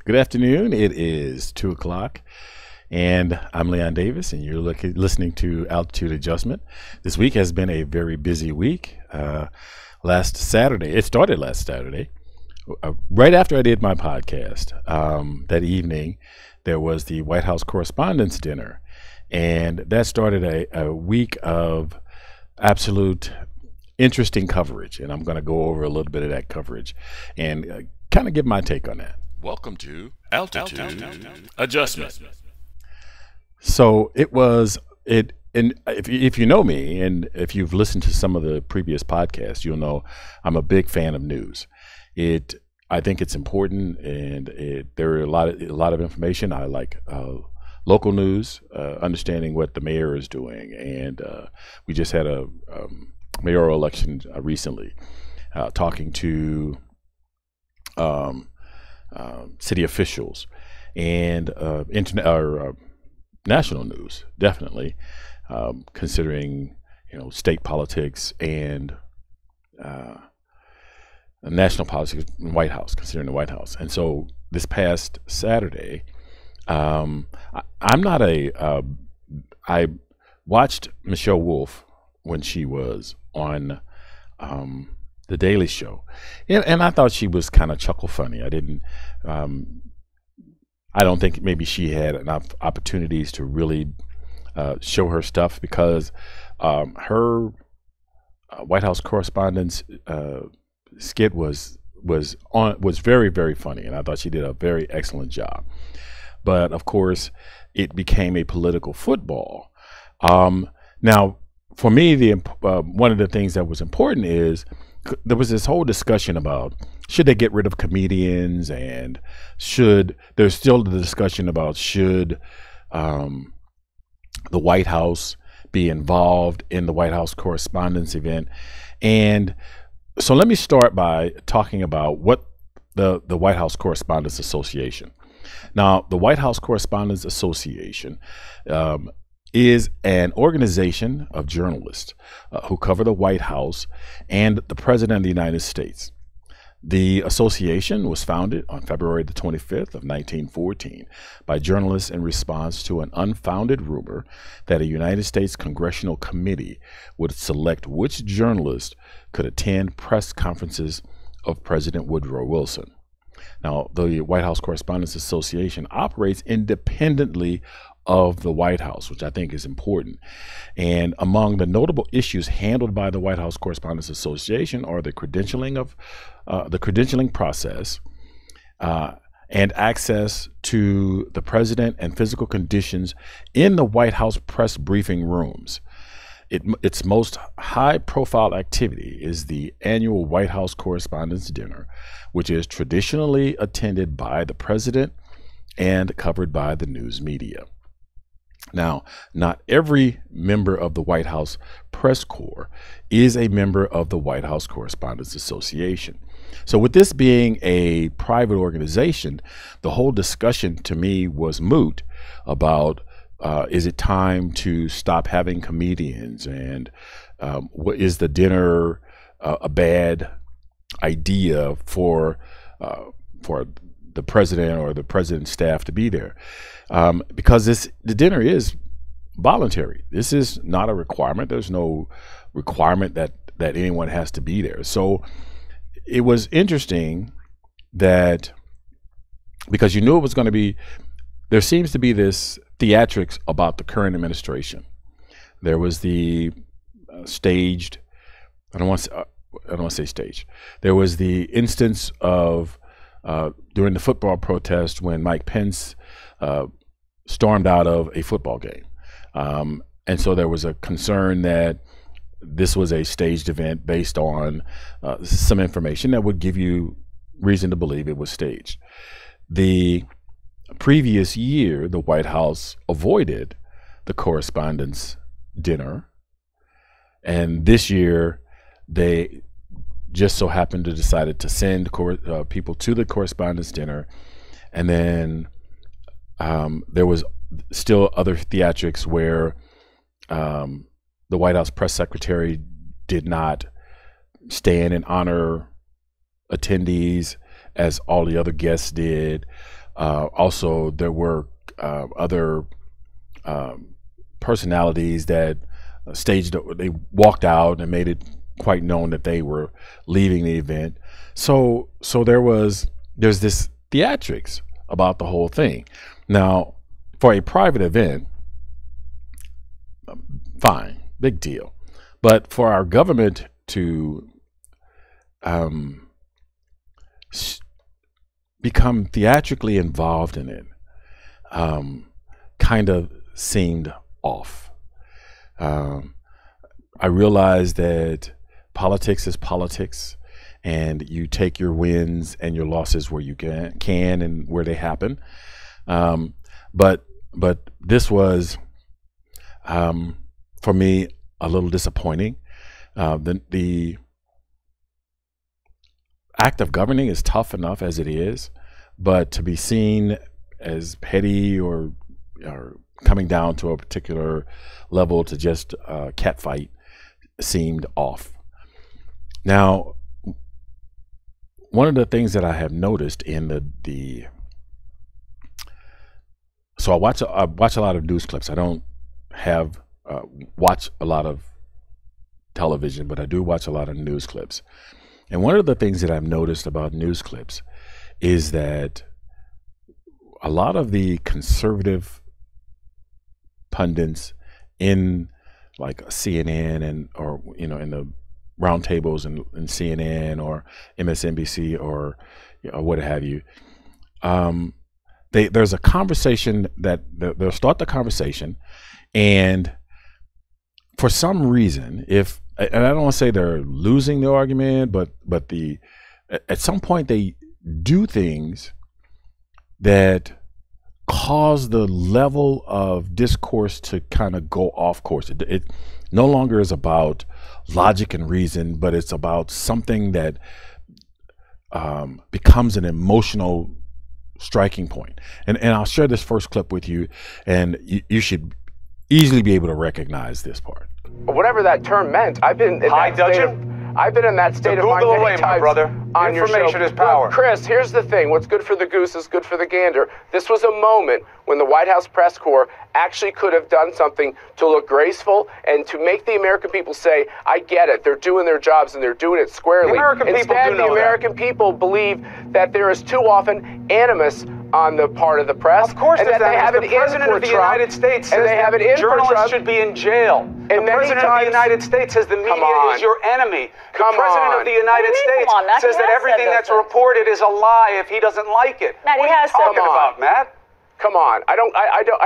Good afternoon. It is 2 o'clock, and I'm Leon Davis, and you're listening to Altitude Adjustment. This week has been a very busy week. Last Saturday, it started last Saturday, right after I did my podcast. That evening, there was the White House Correspondents' Dinner, and that started a week of absolute interesting coverage, and I'm going to go over a little bit of that coverage and kind of give my take on that. Welcome to Altitude Adjustment. So it was it, and if you know me, and if you've listened to some of the previous podcasts, you'll know I'm a big fan of news. I think it's important, and there are a lot of information. I like local news, understanding what the mayor is doing, and we just had a mayoral election recently, talking to city officials and national news, definitely, considering state politics and national politics in the White House, considering the White House. And so this past Saturday, I watched Michelle Wolf when she was on The Daily Show, and I thought she was kind of chuckle funny. I don't think maybe she had enough opportunities to really show her stuff, because her White House Correspondents skit was very, very funny, and I thought she did a very excellent job. But of course, it became a political football. Now, for me, one of the things that was important is there was this whole discussion about should they get rid of comedians, and there's still the discussion about should the White House be involved in the White House Correspondents event. And so let me start by talking about what the White House Correspondents Association. Now, the White House Correspondents Association is an organization of journalists who cover the White House and the President of the United States. The association was founded on February the 25th of 1914 by journalists in response to an unfounded rumor that a United States congressional committee would select which journalists could attend press conferences of President Woodrow Wilson. Now, the White House Correspondents Association operates independently of the White House, which I think is important. And among the notable issues handled by the White House Correspondents Association are the credentialing process, and access to the president and physical conditions in the White House press briefing rooms. Its most high-profile activity is the annual White House Correspondents' Dinner, which is traditionally attended by the president and covered by the news media. Now, not every member of the White House press corps is a member of the White House Correspondents Association. So with this being a private organization, the whole discussion to me was moot about is it time to stop having comedians, and what is the dinner a bad idea for the president or the president's staff to be there, because the dinner is voluntary. This is not a requirement. There's no requirement that anyone has to be there. So it was interesting that, because you knew it was going to be, there seems to be this theatrics about the current administration. There was the staged, I don't want to say staged. There was the instance of during the football protest when Mike Pence stormed out of a football game. And so there was a concern that this was a staged event based on some information that would give you reason to believe it was staged. The previous year, the White House avoided the Correspondents' Dinner, and this year they just so happened to decided to send people to the Correspondents' Dinner, and then there was still other theatrics where the White House press secretary did not stand and honor attendees as all the other guests did. Also, there were other personalities that they walked out and made it quite known that they were leaving the event. So there's this theatrics about the whole thing. Now, for a private event, fine, big deal. But for our government to become theatrically involved in it kind of seemed off. I realized that politics is politics, and you take your wins and your losses where you can and where they happen. But this was, for me, a little disappointing. The act of governing is tough enough as it is, but to be seen as petty or coming down to a particular level to just catfight seemed off. Now, one of the things that I have noticed in so I watch a lot of news clips. I don't have watch a lot of television, but I do watch a lot of news clips. And one of the things that I've noticed about news clips is that a lot of the conservative pundits in like CNN or in the roundtables in CNN or MSNBC or what have you, there's a conversation that they'll start the conversation, and for some reason, and I don't want to say they're losing the argument, but at some point they do things that cause the level of discourse to kind of go off course. It no longer is about logic and reason, but it's about something that becomes an emotional striking point. And I'll share this first clip with you, and you should easily be able to recognize this part. Whatever that term meant, I've been in that state of mind many times, brother. On information is power. Well, Chris, here's the thing. What's good for the goose is good for the gander. This was a moment when the White House press corps actually could have done something to look graceful and to make the American people say, I get it. They're doing their jobs and they're doing it squarely. Instead, the American people believe that there is too often animus on the part of the press. Of course, and that they have the President of the United States says that journalists should be in jail. The President of the United States says the media is your enemy. The President of the United States says that everything that's reported is a lie if he doesn't like it. Matt, what are you talking about, Matt? Come on. I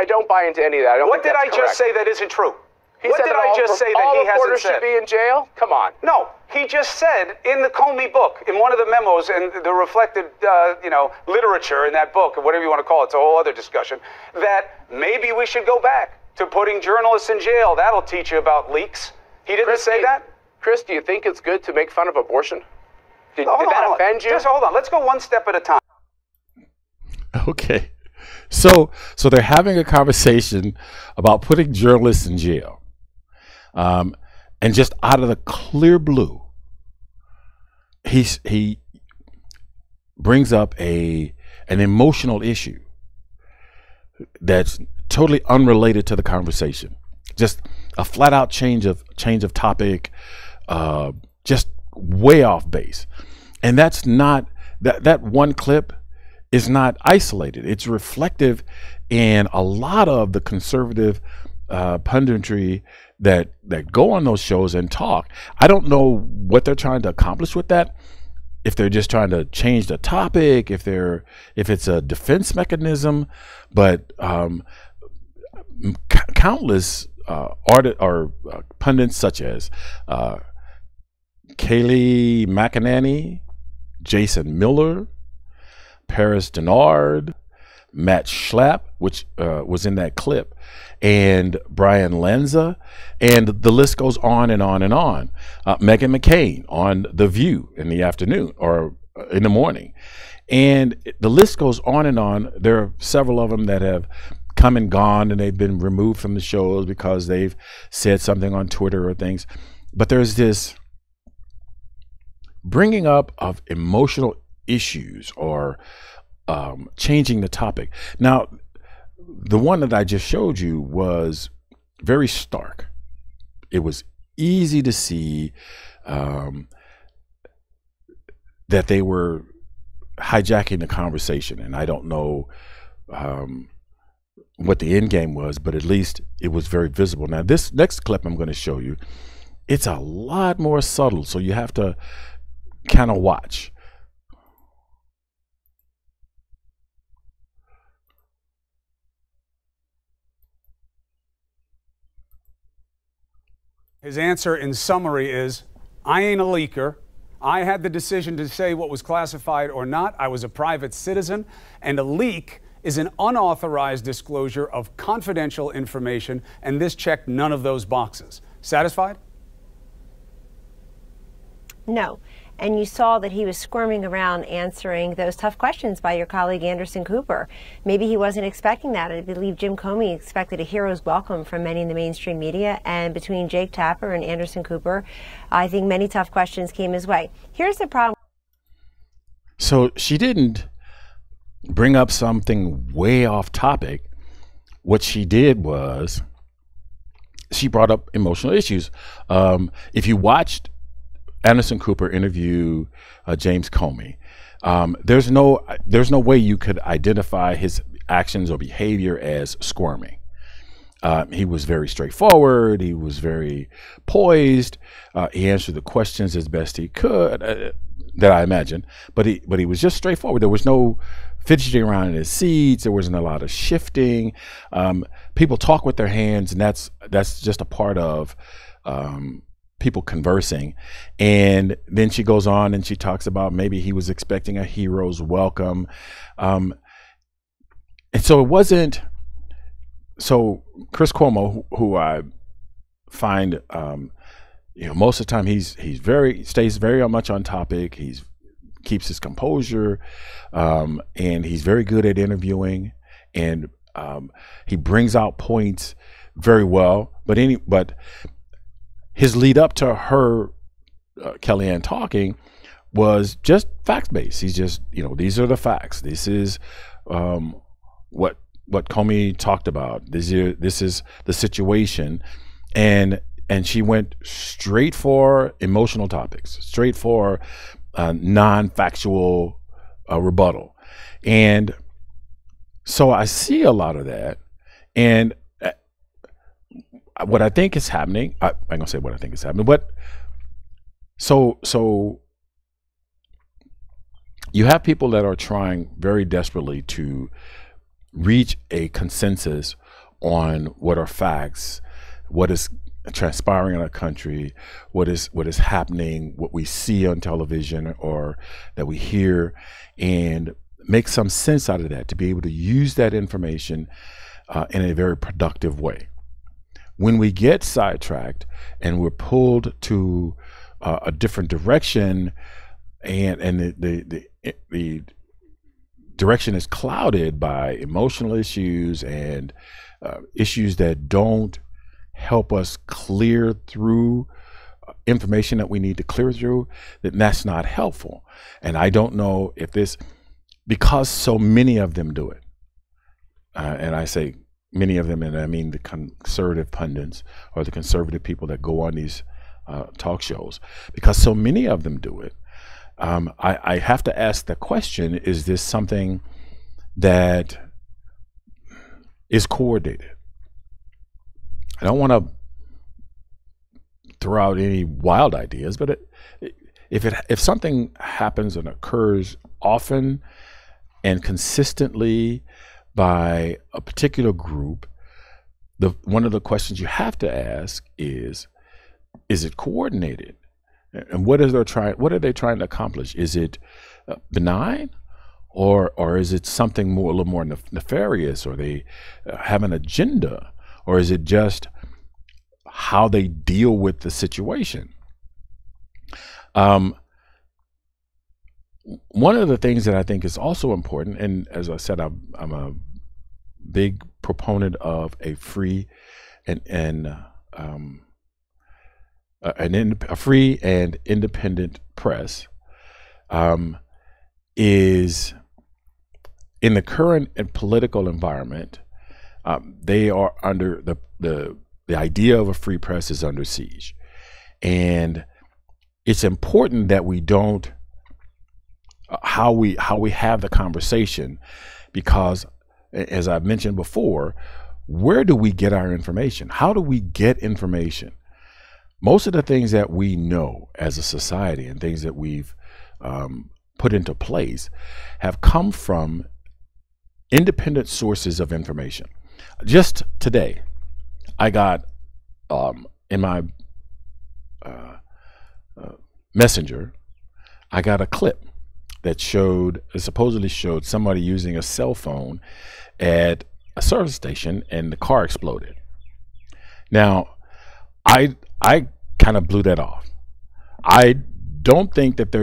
don't buy into any of that. What did I just say that isn't true? What did I just say that he hasn't said? All reporters should be in jail? Come on. No, he just said in the Comey book, in one of the memos and the reflected, literature in that book, or whatever you want to call it, it's a whole other discussion, that maybe we should go back to putting journalists in jail. That'll teach you about leaks. He didn't say that? Chris, do you think it's good to make fun of abortion? Did that offend you? Just hold on. Let's go one step at a time. Okay. So they're having a conversation about putting journalists in jail. And just out of the clear blue, he brings up an emotional issue that's totally unrelated to the conversation. Just a flat out change of topic, just way off base. And that's not that one clip is not isolated. It's reflective in a lot of the conservative punditry that go on those shows and talk. I don't know what they're trying to accomplish with that. If they're just trying to change the topic, if it's a defense mechanism, but countless pundits such as Kayleigh McEnany, Jason Miller, Paris Denard, Matt Schlapp, which was in that clip, and Brian Lanza, and the list goes on and on and on. Meghan McCain on The View in the afternoon or in the morning. And the list goes on and on. There are several of them that have come and gone and they've been removed from the shows because they've said something on Twitter or things. But there's this bringing up of emotional issues or changing the topic. Now, the one that I just showed you was very stark. It was easy to see that they were hijacking the conversation, and I don't know what the end game was, but at least it was very visible. Now, this next clip I'm going to show you, it's a lot more subtle, so you have to kind of watch. His answer in summary is, I ain't a leaker. I had the decision to say what was classified or not. I was a private citizen, and a leak is an unauthorized disclosure of confidential information, and this checked none of those boxes. Satisfied? No. And you saw that he was squirming around answering those tough questions by your colleague Anderson Cooper. Maybe he wasn't expecting that. I believe Jim Comey expected a hero's welcome from many in the mainstream media. And between Jake Tapper and Anderson Cooper, I think many tough questions came his way. Here's the problem. So she didn't bring up something way off topic. What she did was she brought up emotional issues. If you watched Anderson Cooper interview James Comey, there's no way you could identify his actions or behavior as squirming. He was very straightforward. He was very poised. He answered the questions as best he could, that I imagine. But he was just straightforward. There was no fidgeting around in his seats. There wasn't a lot of shifting. People talk with their hands, and that's just a part of people conversing. And then she goes on and she talks about maybe he was expecting a hero's welcome. And so it wasn't, so Chris Cuomo, who I find, most of the time he stays very much on topic. He keeps his composure, and he's very good at interviewing, and he brings out points very well. But his lead up to her, Kellyanne, talking was just facts based. He's just, these are the facts. This is what Comey talked about. This is the situation, and she went straight for emotional topics, straight for non-factual rebuttal, and so I see a lot of that, and what I think is happening, I'm gonna say what I think is happening, but so you have people that are trying very desperately to reach a consensus on what are facts, what is transpiring in our country, what is happening, what we see on television or that we hear, and make some sense out of that, to be able to use that information in a very productive way. When we get sidetracked and we're pulled to a different direction, and the direction is clouded by emotional issues and issues that don't help us clear through information that we need to clear through, that's not helpful. And I don't know if this, because so many of them do it, and I say many of them, and I mean the conservative pundits or the conservative people that go on these talk shows, because so many of them do it, I have to ask the question, is this something that is coordinated? I don't want to throw out any wild ideas, but if something happens and occurs often and consistently by a particular group, one of the questions you have to ask is it coordinated? And what are they trying to accomplish? Is it benign, or is it something a little more nefarious, or they have an agenda, or is it just how they deal with the situation? One of the things that I think is also important, and as I said, I'm a big proponent of a free a free and independent press, is in the current political environment, they are under the idea of a free press is under siege. And it's important that we don't, how we have the conversation, because as I've mentioned before, where do we get our information? How do we get information? Most of the things that we know as a society and things that we've put into place have come from independent sources of information. Just today, I got in my messenger, I got a clip that supposedly showed somebody using a cell phone at a service station and the car exploded. Now, I kind of blew that off. I don't think that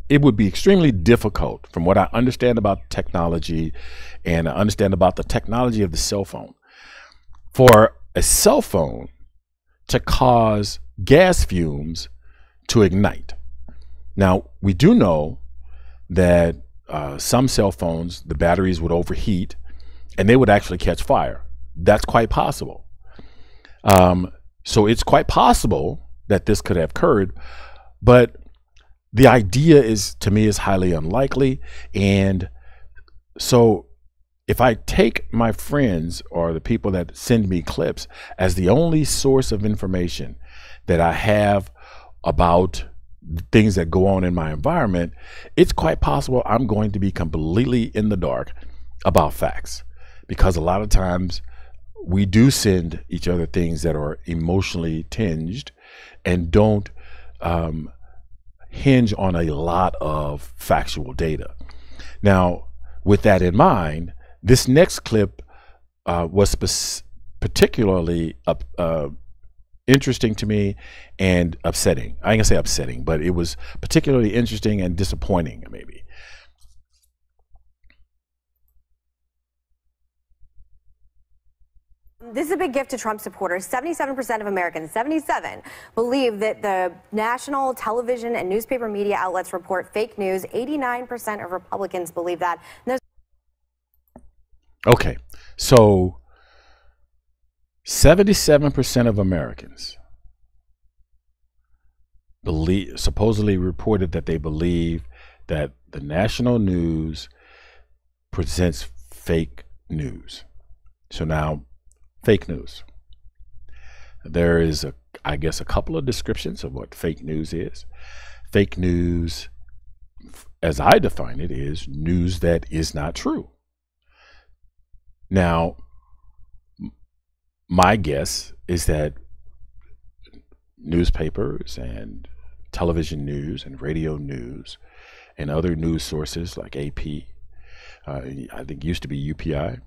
it would be extremely difficult, from what I understand about technology and I understand about the technology of the cell phone, for a cell phone to cause gas fumes to ignite. Now, we do know that some cell phones, the batteries would overheat and they would actually catch fire. That's quite possible. So it's quite possible that this could have occurred, but the idea to me is highly unlikely. And so if I take my friends or the people that send me clips as the only source of information that I have about things that go on in my environment, it's quite possible I'm going to be completely in the dark about facts, because a lot of times we do send each other things that are emotionally tinged and don't hinge on a lot of factual data. Now, with that in mind, this next clip was particularly interesting to me and upsetting. I ain't gonna say upsetting, but it was particularly interesting and disappointing, maybe. This is a big gift to Trump supporters. 77% of Americans, 77, believe that the national television and newspaper media outlets report fake news. 89% of Republicans believe that. Okay, so 77% of Americans supposedly reported that they believe that the national news presents fake news. So now, fake news. There is, I guess, a couple of descriptions of what fake news is. Fake news, as I define it, is news that is not true. Now, my guess is that newspapers and television news and radio news and other news sources like AP, I think used to be UPI,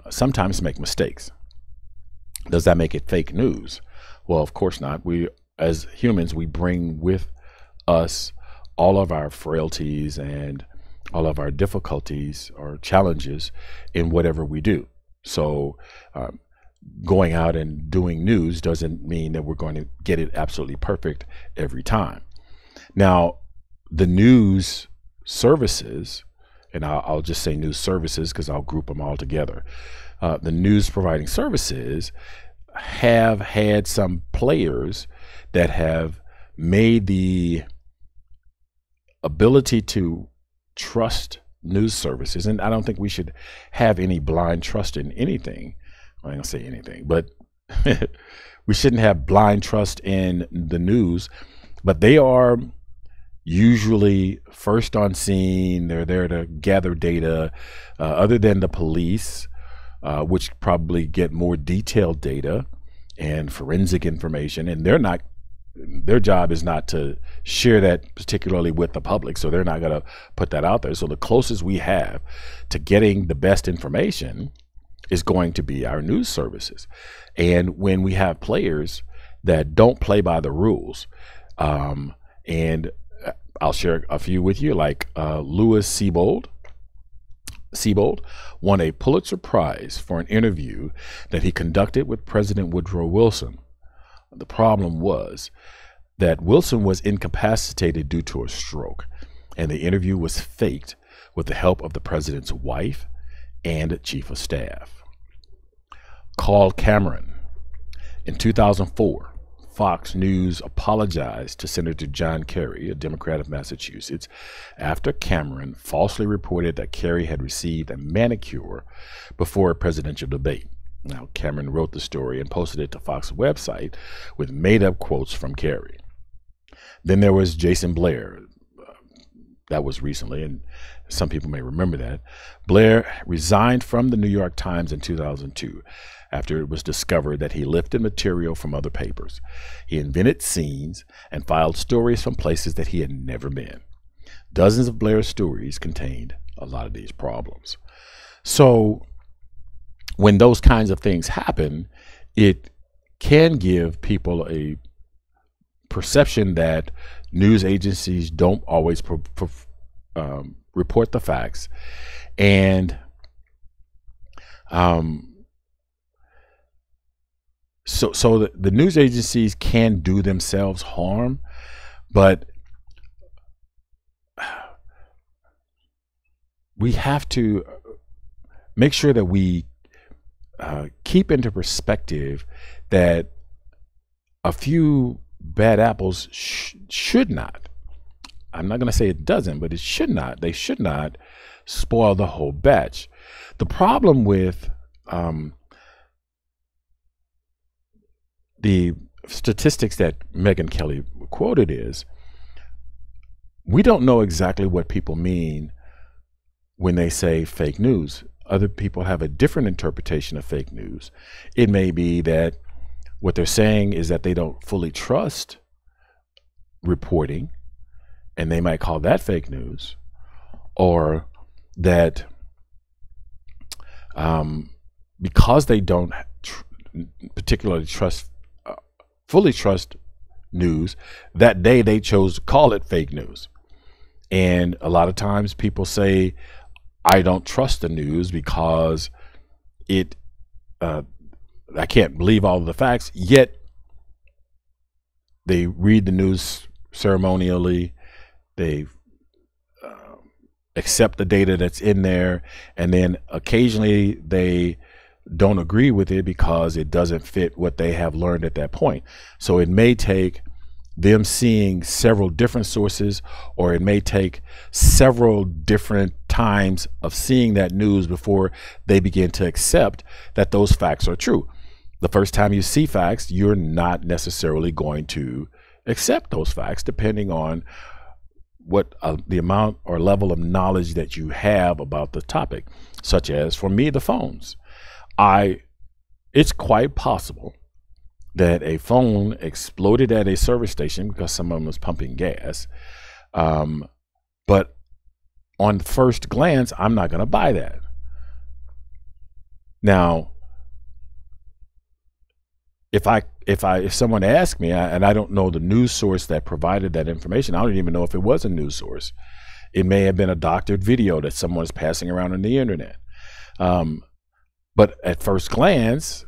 sometimes make mistakes. Does that make it fake news? Well, of course not. We, as humans, we bring with us all of our frailties and all of our difficulties or challenges in whatever we do. So going out and doing news doesn't mean that we're going to get it absolutely perfect every time. Now, the news services, and I'll just say news services because I'll group them all together. The news providing services have had some players that have made the ability to trust news services, and I don't think we should have any blind trust in anything. I don't say anything, but we shouldn't have blind trust in the news, but they are usually first on scene. They're there to gather data, other than the police, which probably get more detailed data and forensic information, and their job is not to share that particularly with the public, so they're not going to put that out there. So the closest we have to getting the best information is going to be our news services. And when we have players that don't play by the rules, and I'll share a few with you, like Louis Siebold won a Pulitzer Prize for an interview that he conducted with President Woodrow Wilson. The problem was that Wilson was incapacitated due to a stroke, and the interview was faked with the help of the president's wife and chief of staff. Carl Cameron. In 2004, Fox News apologized to Senator John Kerry, a Democrat of Massachusetts, after Cameron falsely reported that Kerry had received a manicure before a presidential debate. Now, Cameron wrote the story and posted it to Fox's website with made-up quotes from Kerry. Then there was Jason Blair. That was recently, and some people may remember that. Blair resigned from the New York Times in 2002 after it was discovered that he lifted material from other papers. He invented scenes and filed stories from places that he had never been. Dozens of Blair's stories contained a lot of these problems. So when those kinds of things happen, it can give people a perception that news agencies don't always report the facts, and so the news agencies can do themselves harm, but we have to make sure that we keep into perspective that a few bad apples should not, I'm not going to say it doesn't, but it should not, they should not spoil the whole batch. The problem with the statistics that Megyn Kelly quoted is we don't know exactly what people mean when they say fake news. Other people have a different interpretation of fake news. It may be that what they're saying is that they don't fully trust reporting, and they might call that fake news, or that because they don't particularly fully trust news, that day they chose to call it fake news. And a lot of times people say, I don't trust the news because I can't believe all of the facts, yet they read the news ceremonially, they accept the data that's in there, and then occasionally they don't agree with it because it doesn't fit what they have learned at that point. So it may take them seeing several different sources, or it may take several different times of seeing that news before they begin to accept that those facts are true. The first time you see facts, you're not necessarily going to accept those facts, depending on what the amount or level of knowledge that you have about the topic, such as for me, the phones. It's quite possible that a phone exploded at a service station because someone was pumping gas. But on first glance, I'm not going to buy that. Now, if someone asked me, and I don't know the news source that provided that information, I don't even know if it was a news source. It may have been a doctored video that someone's passing around on the internet. But at first glance,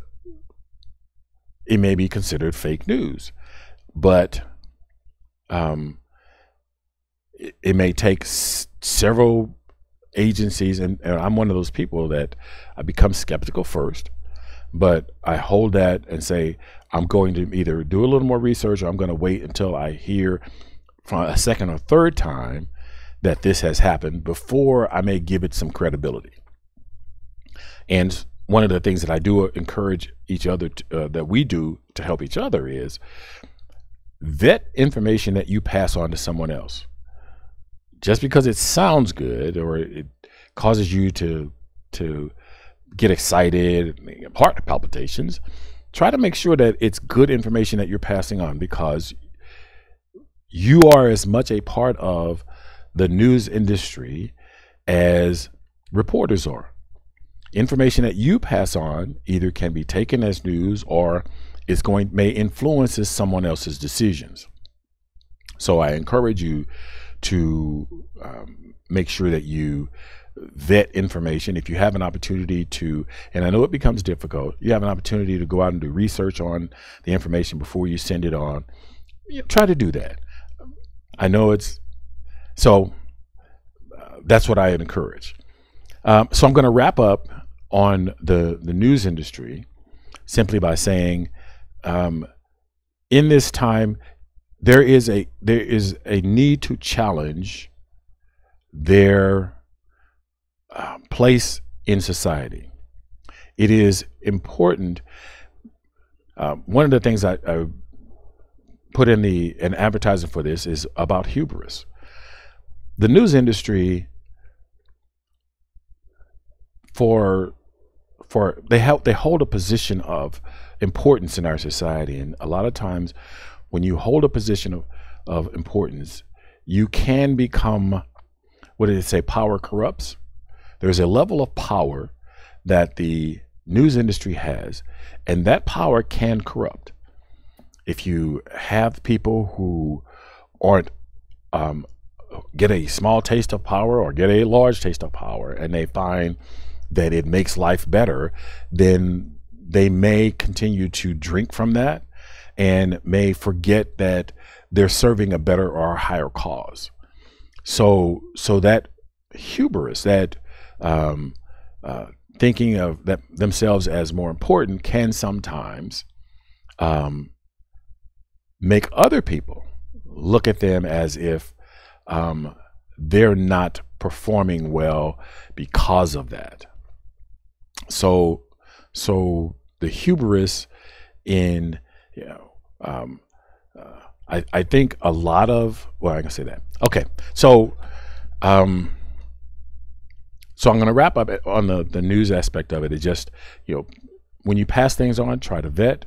it may be considered fake news. But it may take several agencies, and I'm one of those people that I become skeptical first, but I hold that and say, I'm going to either do a little more research, or I'm going to wait until I hear from a second or third time that this has happened before I may give it some credibility. And one of the things that I do encourage each other that we do to help each other is vet information that you pass on to someone else. Just because it sounds good or it causes you to get excited, heart palpitations, try to make sure that it's good information that you're passing on, because you are as much a part of the news industry as reporters are. Information that you pass on either can be taken as news or may influence someone else's decisions. So I encourage you to make sure that you vet information. If you have an opportunity to, and I know it becomes difficult, you have an opportunity to go out and do research on the information before you send it on, try to do that. I know it's so that's what I encourage. So I'm going to wrap up on the news industry simply by saying, in this time, there is a need to challenge their place in society. It is important. One of the things I put in an advertising for this is about hubris. The news industry, they hold a position of importance in our society, and a lot of times when you hold a position of importance, you can become, what did it say, power corrupts. There's a level of power that the news industry has, and that power can corrupt. If you have people who aren't get a small taste of power or get a large taste of power, and they find that it makes life better, then they may continue to drink from that and may forget that they're serving a better or a higher cause. So that hubris, that thinking of themselves as more important, can sometimes make other people look at them as if they're not performing well because of that. So the hubris in, I think a lot of, well, I can say that. Okay, so I'm going to wrap up on the news aspect of it. It just, when you pass things on, try to vet,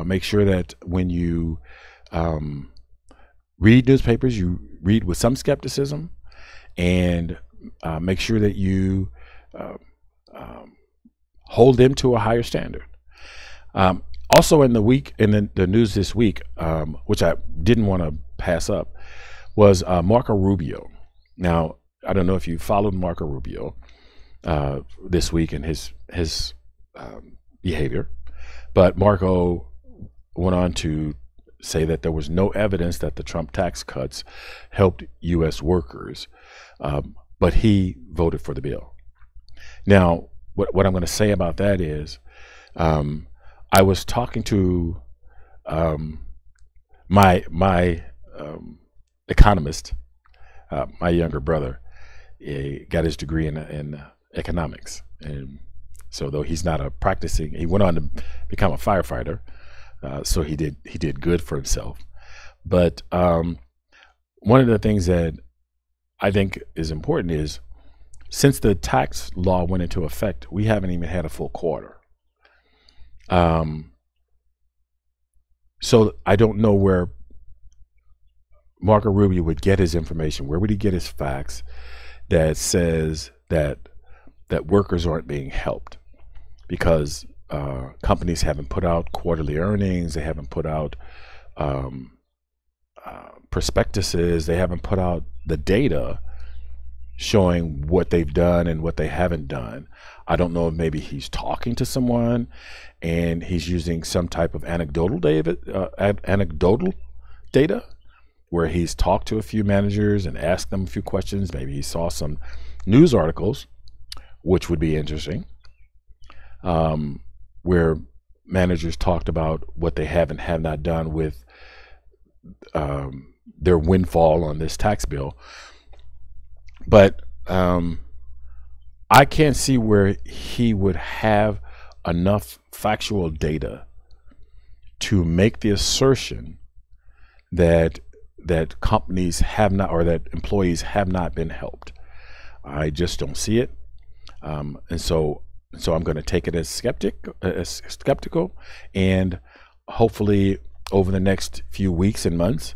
make sure that when you read newspapers, you read with some skepticism, and make sure that you hold them to a higher standard. Also in the news this week, which I didn't want to pass up, was Marco Rubio. Now, I don't know if you followed Marco Rubio this week and his behavior, but Marco went on to say that there was no evidence that the Trump tax cuts helped U.S. workers, but he voted for the bill. Now, what I'm going to say about that is, I was talking to my economist, my younger brother. He got his degree in economics, and so though he's not he went on to become a firefighter. So he did good for himself. But one of the things that I think is important is, since the tax law went into effect, we haven't even had a full quarter. So I don't know where Marco Rubio would get his information. Where would he get his facts that says that workers aren't being helped? Because companies haven't put out quarterly earnings, they haven't put out prospectuses, they haven't put out the data showing what they've done and what they haven't done. I don't know if maybe he's talking to someone and he's using some type of anecdotal data where he's talked to a few managers and asked them a few questions. Maybe he saw some news articles, which would be interesting, where managers talked about what they have and have not done with their windfall on this tax bill. But I can't see where he would have enough factual data to make the assertion that companies have not, or that employees have not been helped. I just don't see it, and so I'm going to take it as skeptical, and hopefully over the next few weeks and months,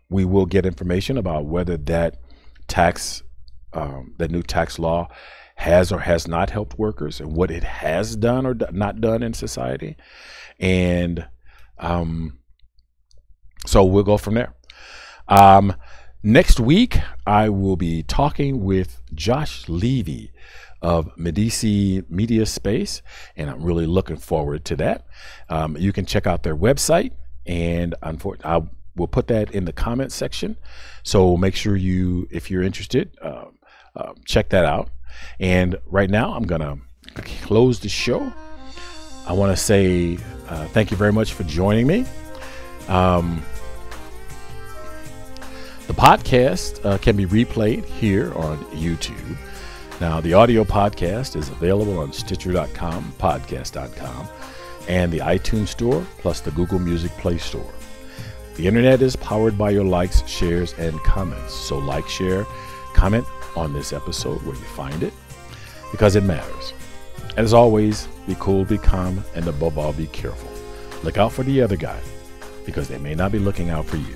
we will get information about whether that new tax law has or has not helped workers, and what it has done or not done in society. And so we'll go from there. Next week, I will be talking with Josh Levy of Medici Media Space, and I'm really looking forward to that. You can check out their website, and I will put that in the comment section. So make sure if you're interested, check that out. And right now, I'm going to close the show. I want to say thank you very much for joining me. The podcast can be replayed here on YouTube. Now, the audio podcast is available on Stitcher.com, podcast.com, and the iTunes Store, plus the Google Music Play Store. The internet is powered by your likes, shares, and comments. So like, share, comment on this episode where you find it, because it matters. And as always, be cool, be calm, and above all, be careful. Look out for the other guy, because they may not be looking out for you.